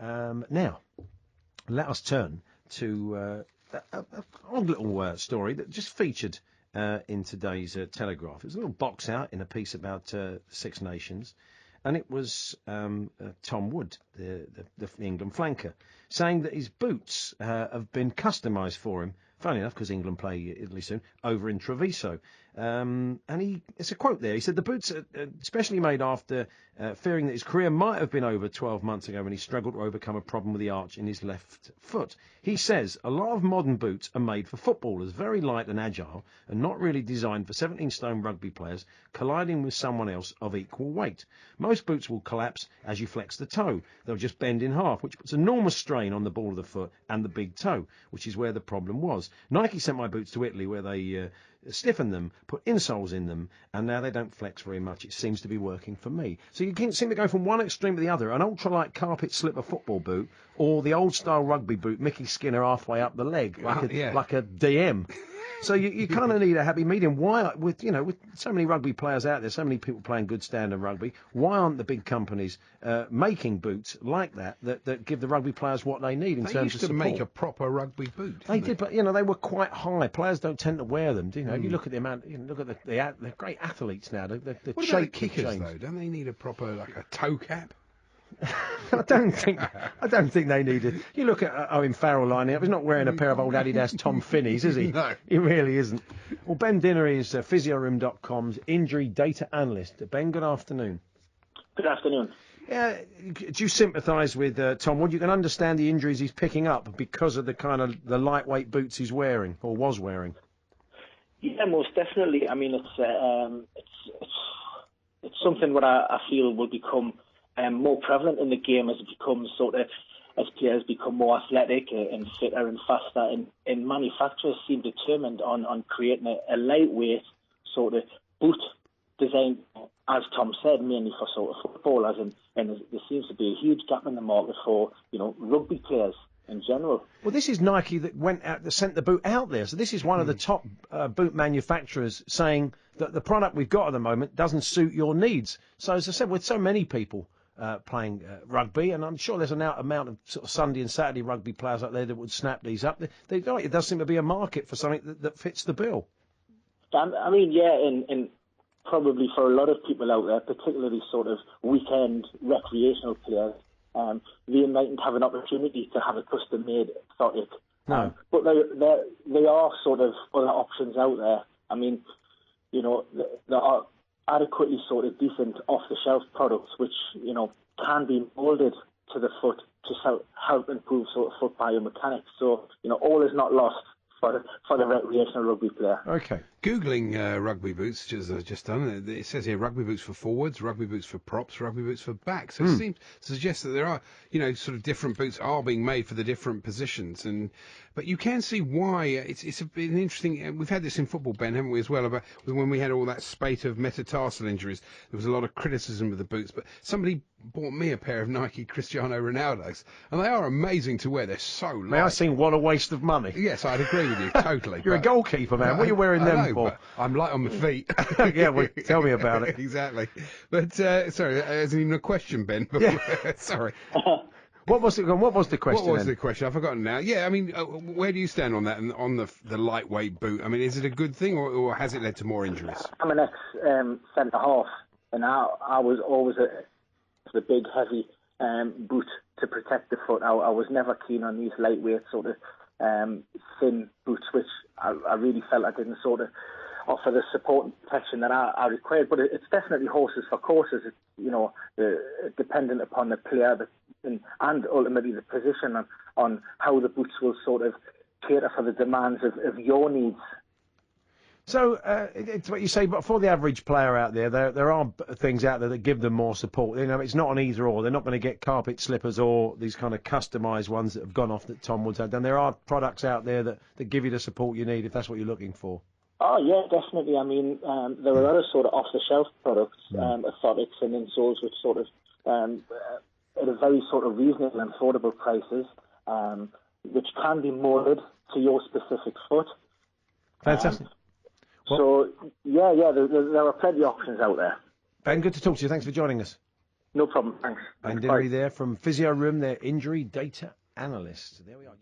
Now, let us turn to an odd little story that just featured in today's Telegraph. It was a little box out in a piece about Six Nations, and it was Tom Wood, the England flanker, saying that his boots have been customised for him, funny enough, because England play Italy soon, over in Treviso. And it's a quote there. He said, the boots are especially made after fearing that his career might have been over 12 months ago when he struggled to overcome a problem with the arch in his left foot. He says, a lot of modern boots are made for footballers, very light and agile, and not really designed for 17-stone rugby players colliding with someone else of equal weight. Most boots will collapse as you flex the toe. They'll just bend in half, which puts enormous strain on the ball of the foot and the big toe, which is where the problem was. Nike sent my boots to Italy, where they stiffen them, put insoles in them, and now they don't flex very much. It seems to be working for me. So you can seem to go from one extreme to the other, an ultralight carpet slipper football boot, or the old-style rugby boot, Mickey Skinner halfway up the leg, like a DM. So you kind of need a happy medium. Why, with so many rugby players out there, so many people playing good standard rugby, why aren't the big companies making boots like that give the rugby players what they need in terms of support? They used to make a proper rugby boot. They did, but they were quite high. Players don't tend to wear them. Do you know? You look at the amount. Look at the great athletes now. The what about the kickers though? Don't they need a proper a toe cap? I don't think they need it. You look at Owen Farrell lining up. He's not wearing a pair of old Adidas Tom Finneys, is he? No. He really isn't. Well, Ben Dinnery is PhysioRoom.com's injury data analyst. Ben, good afternoon. Good afternoon. Yeah, do you sympathise with Tom Wood? You can understand the injuries he's picking up because of the lightweight boots he's wearing or was wearing. Yeah, most definitely. I mean, it's something that I feel will become more prevalent in the game as it becomes as players become more athletic and fitter and faster. And manufacturers seem determined on creating a lightweight sort of boot designed, as Tom said, mainly for sort of footballers. And there seems to be a huge gap in the market for rugby players in general. Well, this is Nike that sent the boot out there. So this is one of the top boot manufacturers saying that the product we've got at the moment doesn't suit your needs. So as I said, with so many people playing rugby, and I'm sure there's an amount of sort of Sunday and Saturday rugby players out there that would snap these up. It does seem to be a market for something that fits the bill. I mean, yeah, and probably for a lot of people out there, particularly sort of weekend recreational players, they mightn't have an opportunity to have a custom-made exotic. No. But there are sort of other options out there. I mean, there are adequately sort of decent off-the-shelf products which, can be moulded to the foot to help improve sort of foot biomechanics. So, all is not lost for the recreational rugby player. Okay. Googling rugby boots, as I've just done, it says here rugby boots for forwards, rugby boots for props, rugby boots for backs. So it seems to suggest that there are, sort of different boots are being made for the different positions. But you can see why it's an interesting. We've had this in football, Ben, haven't we, as well, about when we had all that spate of metatarsal injuries. There was a lot of criticism of the boots, but somebody bought me a pair of Nike Cristiano Ronaldo's, and they are amazing to wear. They're so light. May I sing what a waste of money? Yes, I'd agree with you, totally. You're a goalkeeper, man. What are you wearing them for? I'm light on my feet. Yeah, well, tell me about it. Exactly. But, sorry, that isn't even a question, Ben. Yeah. Sorry. What was the question? What was then? the question? I've forgotten now. Yeah, I mean, where do you stand on that and on the lightweight boot? I mean, is it a good thing or has it led to more injuries? I'm an ex-centre-half, and I was always the big, heavy boot to protect the foot. I was never keen on these lightweight sort of thin boots, which I really felt I didn't sort of offer the support and protection that I required. But it's definitely horses for courses. It's, dependent upon the player and ultimately the position on how the boots will sort of cater for the demands of your needs. So it's what you say, but for the average player out there, there are things out there that give them more support. It's not an either or. They're not going to get carpet slippers or these kind of customised ones that have gone off that Tom Woods had done. There are products out there that give you the support you need if that's what you're looking for. Oh, yeah, definitely. I mean, there are other sort of off-the-shelf products, orthotics and insoles, which sort of, at a very sort of reasonable and affordable prices, which can be moulded to your specific foot. Fantastic. So, there are plenty of options out there. Ben, good to talk to you. Thanks for joining us. No problem. Thanks. And Bye. Dinnery there from Physio Room, their injury data analyst. There we are.